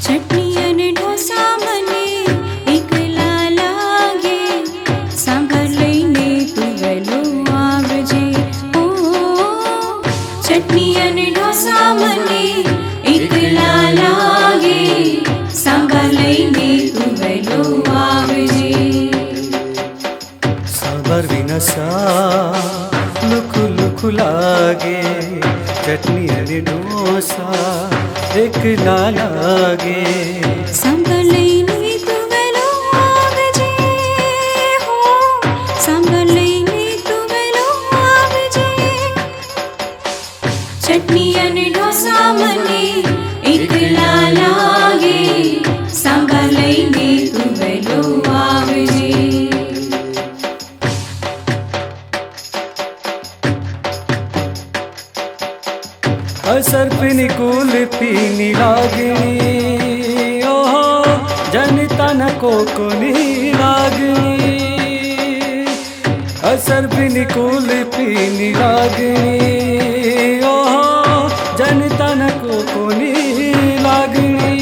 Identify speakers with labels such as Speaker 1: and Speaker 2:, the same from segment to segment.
Speaker 1: ચટણી અને ઢોસા મને એકલા લાગે, સાંભર લઈને તું વહેલો આવજે. ઓ ચટણી અને ઢોસા મને એકલા લાગે, સાંભર લઈને તું વહેલો આવજે.
Speaker 2: સાંભર વિના સા લુખું લુખું લાગે, ચટણી અને ઢોસા એકલા લાગે.
Speaker 1: સાંભર લઈને તું વહેલો આવજે. હો સાંભર લઈને તું વહેલો આવજે. ચટણી અને ઢોસા મને એકલા લાગે, સાંભર લઈને તું વહેલો આવજે.
Speaker 2: असर्पिणी कुल्फीनी लागणी, ओहो जनता न कोकोनी लागणी. असर्पिणी कुल्फीनी लागणी, ओहो जनता न कोकोनी लागणी.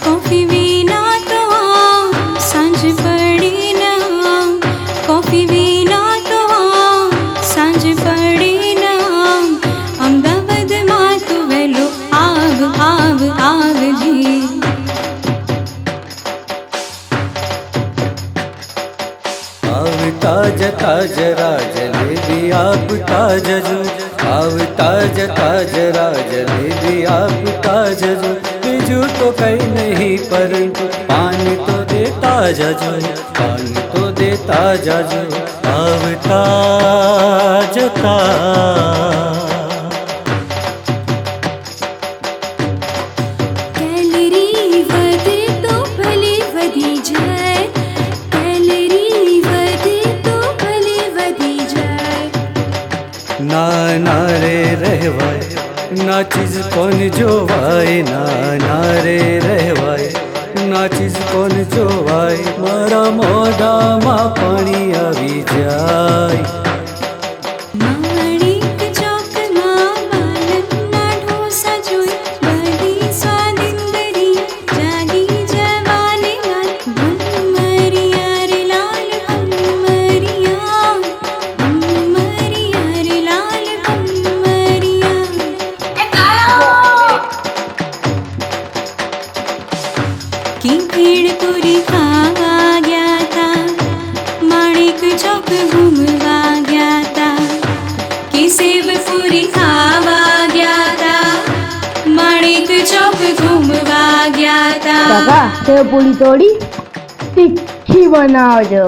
Speaker 1: કોફી વિના તો સાંજ પડી ના, કોફી વિના તો સાંજ પડી ના. અમદાવાદમાં તું વહેલો આવ આવ આવજે.
Speaker 2: આવતા જતા જરા જલેબી આપતા જજો, આવતા જતા જરા જલેબી આપતા જજો. બીજું તો કઈ નહીં પરંતુ પાન તો દેતા જજો, પાન તો દેતા જજો. આવતા જતા
Speaker 1: કેલરી વધે તો ભલે વધી જાય, કેલરી વધે તો ભલે વધી જાય.
Speaker 2: ના ના રે રહેવાય, ના ચીજ કોણ જોવાય, ના ના રે રહેવાય, ના ચીજ કોણ જોવાય. મારા મોઢામાં પાણી આવી જાય.
Speaker 1: માણેક ચોકમાં વાલમના ઢોસા જોઈ બધી સ્વાદિંદરી જાગી જવાને લાલ. ભમરિયા રે લાલ ભમરિયા, ભમરિયા રે લાલ ભમરિયા. કિંકીડ પૂરી ખાવા ગયા તા, માણેક ચોક ઘૂમવા ગયા તા. કે સેવ પૂરી ખાવા ગયા તા, માણેક ચોક ઘૂમવા ગયા તા.
Speaker 3: કાકા સેવ પૂરી તોડી તીખી બનાવજો.